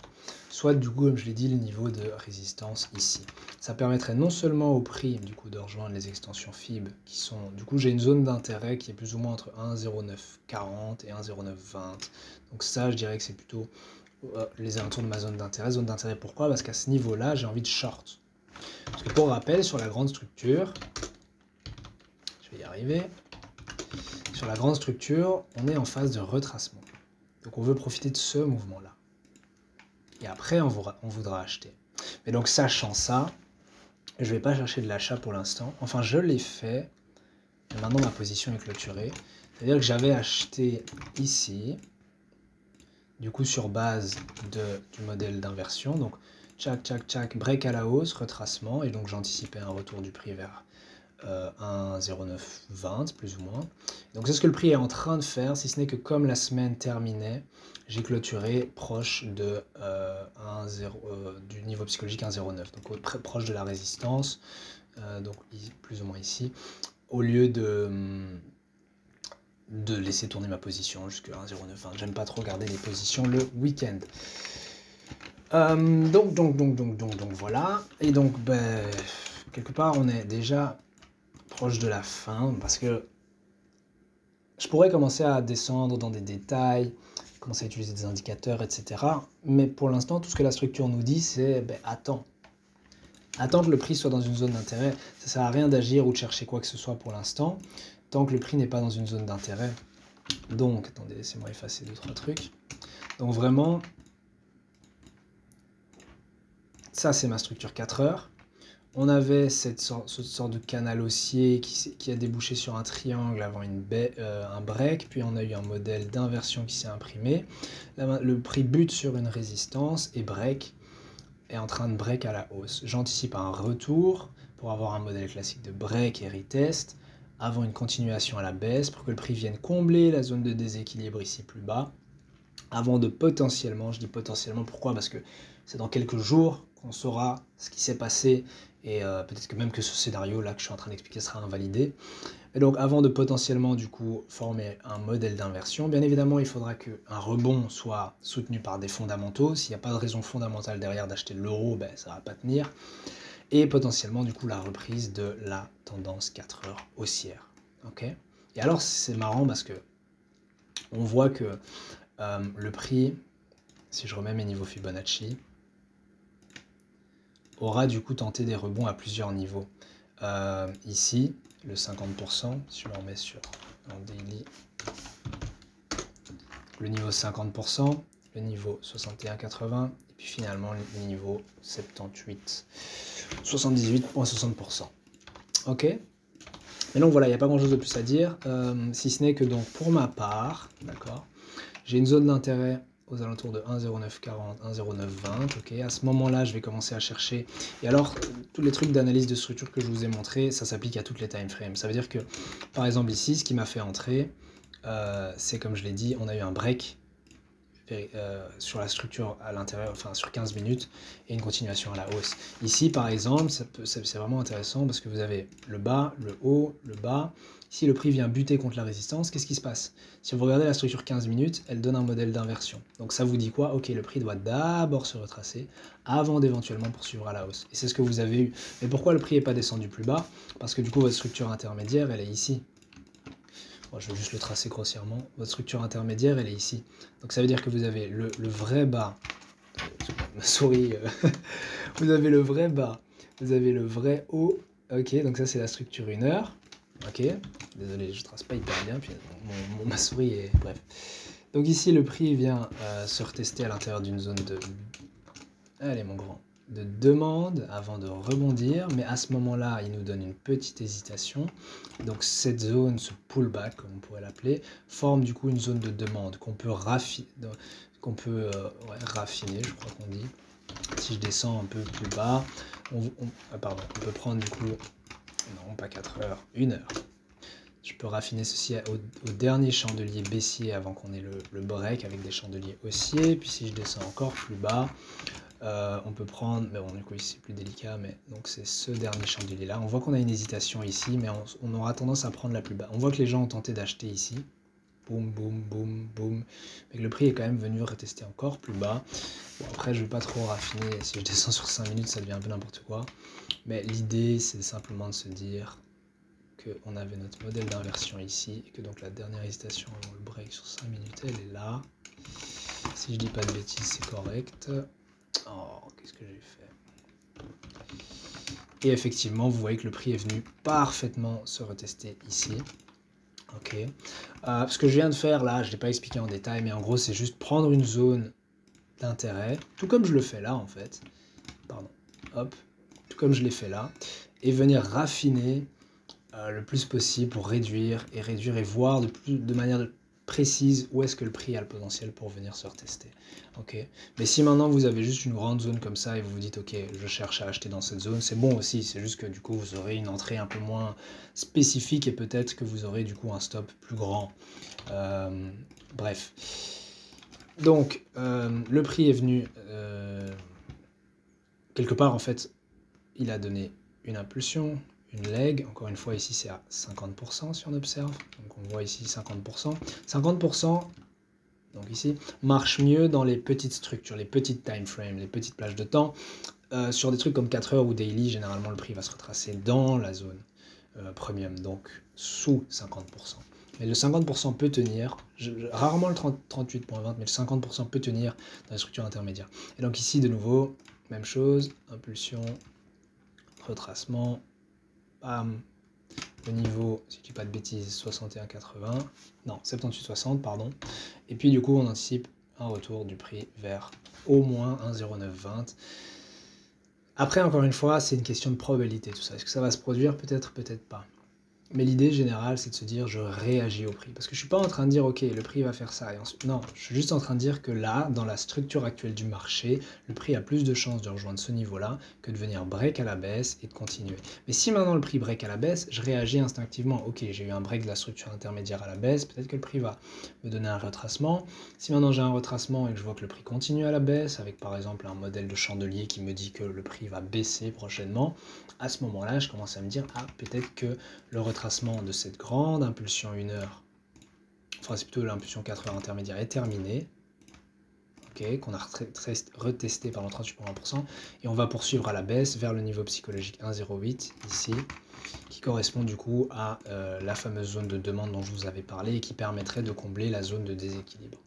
soit du coup comme je l'ai dit le niveau de résistance ici. Ça permettrait non seulement au prix du coup de rejoindre les extensions FIB qui sont, du coup j'ai une zone d'intérêt qui est plus ou moins entre 1,0940 et 1,0920, donc ça je dirais que c'est plutôt les alentours de ma zone d'intérêt. Zone d'intérêt pourquoi? Parce qu'à ce niveau là j'ai envie de short. Parce que pour rappel sur la grande structure, je vais y arriver. Sur la grande structure, on est en phase de retracement. Donc on veut profiter de ce mouvement-là. Et après, on voudra acheter. Mais donc sachant ça, je ne vais pas chercher de l'achat pour l'instant. Enfin, je l'ai fait. Et maintenant, ma position est clôturée. C'est-à-dire que j'avais acheté ici, du coup sur base du modèle d'inversion. Donc, tchac, tchac, tchac, break à la hausse, retracement. Et donc j'anticipais un retour du prix vers 1,0920 plus ou moins. Donc c'est ce que le prix est en train de faire, si ce n'est que comme la semaine terminait, j'ai clôturé proche de du niveau psychologique 1,09, donc très proche de la résistance, donc plus ou moins ici, au lieu de laisser tourner ma position jusqu'à 1,0920. J'aime pas trop garder les positions le week-end. Donc voilà. Et donc quelque part on est déjà proche de la fin, parce que je pourrais commencer à descendre dans des détails, commencer à utiliser des indicateurs, etc. Mais pour l'instant, tout ce que la structure nous dit, c'est attends. Attends que le prix soit dans une zone d'intérêt. Ça ne sert à rien d'agir ou de chercher quoi que ce soit pour l'instant, tant que le prix n'est pas dans une zone d'intérêt. Donc, attendez, laissez-moi effacer 2-3 trucs. Donc vraiment, ça c'est ma structure 4 heures. On avait cette sorte de canal haussier qui a débouché sur un triangle avant un break, puis on a eu un modèle d'inversion qui s'est imprimé. Là, le prix bute sur une résistance et est en train de break à la hausse. J'anticipe un retour pour avoir un modèle classique de break et retest avant une continuation à la baisse pour que le prix vienne combler la zone de déséquilibre ici plus bas avant de potentiellement, je dis potentiellement pourquoi? Parce que c'est dans quelques jours qu'on saura ce qui s'est passé et peut-être que même que ce scénario là que je suis en train d'expliquer sera invalidé. Et donc avant de potentiellement du coup former un modèle d'inversion, bien évidemment il faudra qu'un rebond soit soutenu par des fondamentaux. S'il n'y a pas de raison fondamentale derrière d'acheter l'euro, ça ne va pas tenir. Et potentiellement du coup la reprise de la tendance 4 heures haussière. Okay, et alors c'est marrant parce que on voit que le prix, si je remets mes niveaux Fibonacci, aura du coup tenté des rebonds à plusieurs niveaux. Ici, le 50%, si je le remets sur en daily, le niveau 50%, le niveau 61,80, et puis finalement le niveau 78,60%. Ok. Et donc voilà, il n'y a pas grand chose de plus à dire, si ce n'est que donc pour ma part, d'accord, j'ai une zone d'intérêt aux alentours de 1,0940, 1,0920, ok, à ce moment-là, je vais commencer à chercher, et alors, tous les trucs d'analyse de structure que je vous ai montré, ça s'applique à toutes les time frames, ça veut dire que, par exemple ici, ce qui m'a fait entrer, c'est comme je l'ai dit, on a eu un break sur la structure à l'intérieur, enfin sur 15 minutes, et une continuation à la hausse. Ici, par exemple, c'est vraiment intéressant parce que vous avez le bas, le haut, le bas. Si le prix vient buter contre la résistance, qu'est-ce qui se passe? Si vous regardez la structure 15 minutes, elle donne un modèle d'inversion. Donc ça vous dit quoi? Ok, le prix doit d'abord se retracer avant d'éventuellement poursuivre à la hausse. Et c'est ce que vous avez eu. Mais pourquoi le prix n'est pas descendu plus bas? Parce que du coup, votre structure intermédiaire, elle est ici. Bon, je vais juste le tracer grossièrement. Votre structure intermédiaire, elle est ici. Donc ça veut dire que vous avez le vrai bas. Ma souris. Vous avez le vrai bas. Vous avez le vrai haut. Ok, donc ça c'est la structure 1 heure. Ok, désolé, je trace pas hyper bien. Puis ma souris est... Bref. Donc ici, le prix vient se retester à l'intérieur d'une zone de... Allez, mon grand. de demande avant de rebondir, mais à ce moment-là, il nous donne une petite hésitation. Donc cette zone, ce pullback, comme on pourrait l'appeler, forme du coup une zone de demande qu'on peut raffiner, raffiner, je crois qu'on dit. Si je descends un peu plus bas, on peut prendre du coup, non pas 4 heures, 1 heure. Je peux raffiner ceci au dernier chandelier baissier avant qu'on ait le break avec des chandeliers haussiers. Puis si je descends encore plus bas, on peut prendre, mais bon du coup ici c'est plus délicat, mais donc c'est ce dernier chandelier là. On voit qu'on a une hésitation ici, mais on aura tendance à prendre la plus bas. On voit que les gens ont tenté d'acheter ici. Boum, boum, boum, boum. Mais que le prix est quand même venu retester encore plus bas. Bon, après, je ne vais pas trop raffiner. Si je descends sur 5 minutes, ça devient un peu n'importe quoi. Mais l'idée, c'est simplement de se dire qu'on avait notre modèle d'inversion ici. Et que donc la dernière hésitation avant le break sur 5 minutes, elle est là. Si je dis pas de bêtises, c'est correct. Oh, qu'est-ce que j'ai fait? Et effectivement, vous voyez que le prix est venu parfaitement se retester ici. Ok. Ce que je viens de faire là, je ne l'ai pas expliqué en détail, mais en gros, c'est juste prendre une zone d'intérêt, tout comme je le fais là en fait. Pardon. Hop. Tout comme je l'ai fait là. Et venir raffiner le plus possible pour réduire et voir de manière précise où est-ce que le prix a le potentiel pour venir se retester. Okay. Mais si maintenant vous avez juste une grande zone comme ça et vous vous dites ok, je cherche à acheter dans cette zone, c'est bon aussi, c'est juste que du coup vous aurez une entrée un peu moins spécifique et peut-être que vous aurez du coup un stop plus grand. Bref. Donc le prix est venu quelque part en fait, il a donné une impulsion, une leg, encore une fois ici c'est à 50% si on observe, donc on voit ici 50%. 50%, donc ici, marche mieux dans les petites structures, les petites time frames, les petites plages de temps. Sur des trucs comme 4 heures ou daily, généralement le prix va se retracer dans la zone premium, donc sous 50%. Mais le 50% peut tenir, rarement le 38.20, mais le 50% peut tenir dans les structures intermédiaires. Et donc ici de nouveau, même chose, impulsion, retracement, bam, le niveau, si je dis pas de bêtises, 61,80, non, 78,60, pardon. Et puis du coup, on anticipe un retour du prix vers au moins 1,0920. Après, encore une fois, c'est une question de probabilité, tout ça. Est-ce que ça va se produire? Peut-être, peut-être pas. Mais l'idée générale, c'est de se dire, je réagis au prix. Parce que je ne suis pas en train de dire, ok, le prix va faire ça. Et ensuite, non, je suis juste en train de dire que là, dans la structure actuelle du marché, le prix a plus de chances de rejoindre ce niveau-là que de venir break à la baisse et de continuer. Mais si maintenant le prix break à la baisse, je réagis instinctivement. Ok, j'ai eu un break de la structure intermédiaire à la baisse, peut-être que le prix va me donner un retracement. Si maintenant j'ai un retracement et que je vois que le prix continue à la baisse, avec par exemple un modèle de chandelier qui me dit que le prix va baisser prochainement, à ce moment-là, je commence à me dire, ah, peut-être que le retracement de cette grande impulsion 1 heure, enfin c'est plutôt l'impulsion 4 heures intermédiaire, est terminé, okay, qu'on a retesté par le 38,1%, et on va poursuivre à la baisse vers le niveau psychologique 1,08 ici, qui correspond du coup à la fameuse zone de demande dont je vous avais parlé et qui permettrait de combler la zone de déséquilibre.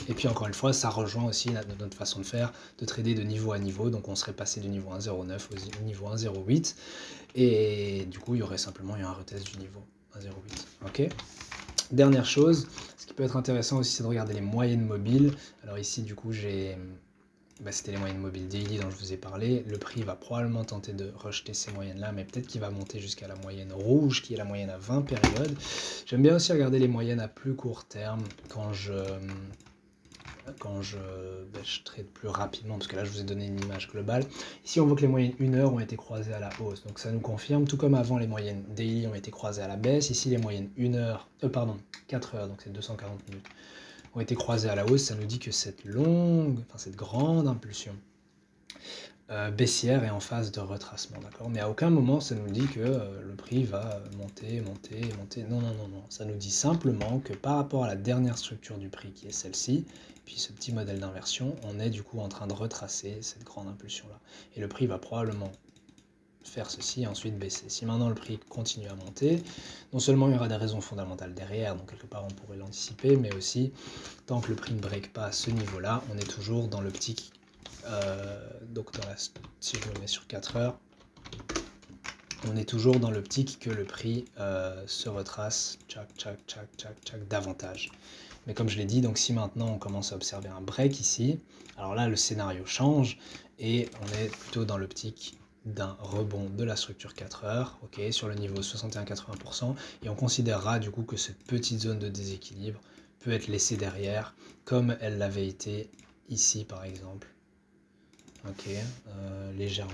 Et puis encore une fois, ça rejoint aussi notre façon de faire, de trader de niveau à niveau. Donc on serait passé du niveau 1,09 au niveau 1,08. Et du coup, il y aurait simplement eu un retest du niveau 1,08. Ok. Dernière chose, ce qui peut être intéressant aussi, c'est de regarder les moyennes mobiles. Alors ici, du coup, c'était les moyennes mobiles daily dont je vous ai parlé. Le prix va probablement tenter de rejeter ces moyennes-là, mais peut-être qu'il va monter jusqu'à la moyenne rouge, qui est la moyenne à 20 périodes. J'aime bien aussi regarder les moyennes à plus court terme quand je trade plus rapidement, parce que là je vous ai donné une image globale. Ici on voit que les moyennes 1 heure ont été croisées à la hausse, donc ça nous confirme, tout comme avant les moyennes daily ont été croisées à la baisse, ici les moyennes 4 heures, donc c'est 240 minutes, ont été croisées à la hausse, ça nous dit que cette grande impulsion baissière est en phase de retracement, d'accord? Mais à aucun moment ça nous dit que le prix va monter, monter, monter. Non, non, non, non. Ça nous dit simplement que par rapport à la dernière structure du prix qui est celle-ci, puis ce petit modèle d'inversion, on est du coup en train de retracer cette grande impulsion-là. Et le prix va probablement faire ceci et ensuite baisser. Si maintenant le prix continue à monter, non seulement il y aura des raisons fondamentales derrière, donc quelque part on pourrait l'anticiper, mais aussi tant que le prix ne break pas à ce niveau-là, on est toujours dans l'optique. Donc si je me mets sur 4 heures, on est toujours dans l'optique que le prix se retrace tchac, davantage. Mais comme je l'ai dit, donc si maintenant on commence à observer un break ici, alors là le scénario change et on est plutôt dans l'optique d'un rebond de la structure 4 heures, ok, sur le niveau 61-80%, et on considérera du coup que cette petite zone de déséquilibre peut être laissée derrière, comme elle l'avait été ici par exemple, ok, légèrement.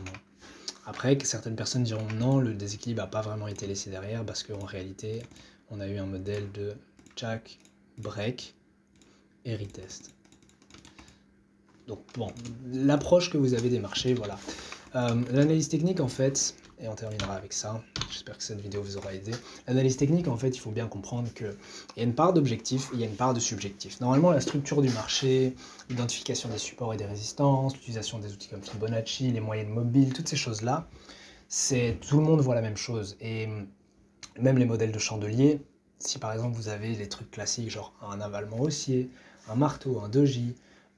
Après, certaines personnes diront non, le déséquilibre n'a pas vraiment été laissé derrière parce qu'en réalité, on a eu un modèle de jack, break et retest. Donc bon, l'approche que vous avez des marchés, voilà. L'analyse technique, en fait, et on terminera avec ça, j'espère que cette vidéo vous aura aidé. L'analyse technique, en fait, il faut bien comprendre qu'il y a une part d'objectif et il y a une part de subjectif. Normalement, la structure du marché, l'identification des supports et des résistances, l'utilisation des outils comme Fibonacci, les moyennes mobiles, toutes ces choses-là, tout le monde voit la même chose. Et même les modèles de chandelier, si par exemple vous avez les trucs classiques, genre un avalement haussier, un marteau, un doji,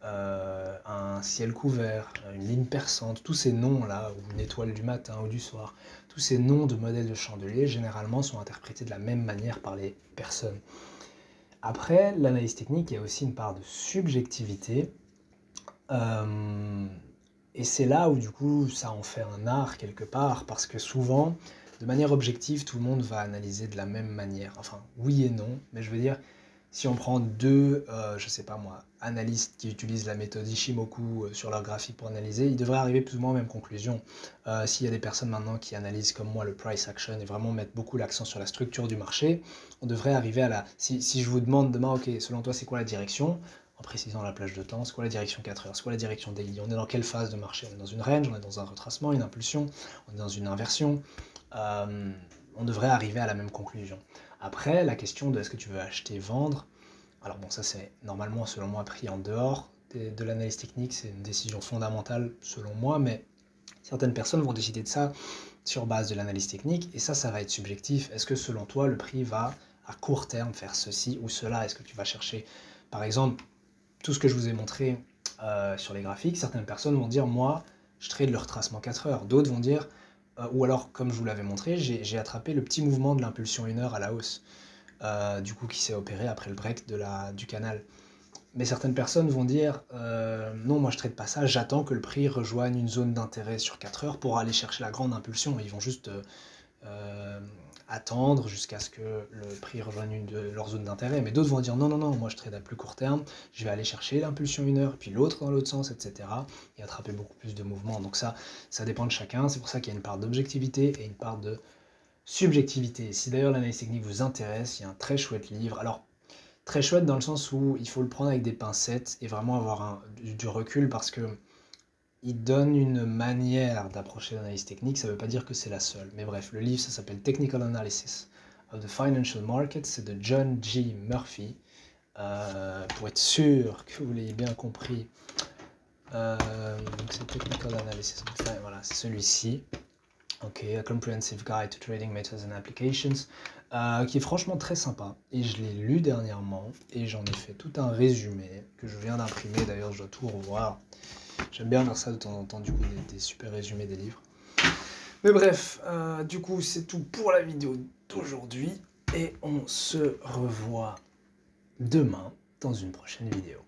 un ciel couvert, une ligne perçante, tous ces noms-là, ou une étoile du matin ou du soir, tous ces noms de modèles de chandelier, généralement sont interprétés de la même manière par les personnes. Après, l'analyse technique, il y a aussi une part de subjectivité, et c'est là où du coup ça en fait un art quelque part, parce que souvent, de manière objective, tout le monde va analyser de la même manière. Enfin, oui et non, mais je veux dire, si on prend deux, je sais pas moi, analystes qui utilisent la méthode Ishimoku sur leur graphique pour analyser, ils devraient arriver plus ou moins aux mêmes conclusions. S'il y a des personnes maintenant qui analysent comme moi le price action et vraiment mettent beaucoup l'accent sur la structure du marché, on devrait arriver à la... Si je vous demande demain, ok, selon toi c'est quoi la direction, en précisant la plage de temps, c'est quoi la direction 4 heures, c'est quoi la direction daily, on est dans quelle phase de marché, on est dans une range, on est dans un retracement, une impulsion, on est dans une inversion, on devrait arriver à la même conclusion. Après, la question de est-ce que tu veux acheter, vendre, alors bon, ça c'est normalement selon moi pris en dehors de l'analyse technique, c'est une décision fondamentale selon moi, mais certaines personnes vont décider de ça sur base de l'analyse technique, et ça va être subjectif. Est-ce que selon toi le prix va à court terme faire ceci ou cela? Est-ce que tu vas chercher, par exemple, tout ce que je vous ai montré sur les graphiques, certaines personnes vont dire, moi, je trade le retracement 4 heures. D'autres vont dire, ou alors, comme je vous l'avais montré, j'ai attrapé le petit mouvement de l'impulsion 1 heure à la hausse, du coup, qui s'est opéré après le break du canal. Mais certaines personnes vont dire, non, moi je trade pas ça, j'attends que le prix rejoigne une zone d'intérêt sur 4 heures pour aller chercher la grande impulsion. Ils vont juste attendre jusqu'à ce que le prix rejoigne une de leurs zones d'intérêt. Mais d'autres vont dire non, moi je trade à plus court terme, je vais aller chercher l'impulsion 1 heure, puis l'autre dans l'autre sens, etc. et attraper beaucoup plus de mouvements. Donc ça dépend de chacun. C'est pour ça qu'il y a une part d'objectivité et une part de subjectivité. Si d'ailleurs l'analyse technique vous intéresse, il y a un très chouette livre. Alors, très chouette dans le sens où il faut le prendre avec des pincettes et vraiment avoir du recul, parce que il donne une manière d'approcher l'analyse technique, ça ne veut pas dire que c'est la seule. Mais bref, le livre, ça s'appelle Technical Analysis of the Financial Markets, c'est de John G. Murphy. Pour être sûr que vous l'ayez bien compris, donc c'est Technical Analysis, enfin, voilà, c'est celui-ci. Ok, A Comprehensive Guide to Trading Methods and Applications, qui est franchement très sympa. Et je l'ai lu dernièrement, et j'en ai fait tout un résumé, que je viens d'imprimer, d'ailleurs je dois tout revoir. J'aime bien faire ça de temps en temps, du coup, des super résumés des livres. Mais bref, du coup, c'est tout pour la vidéo d'aujourd'hui, et on se revoit demain dans une prochaine vidéo.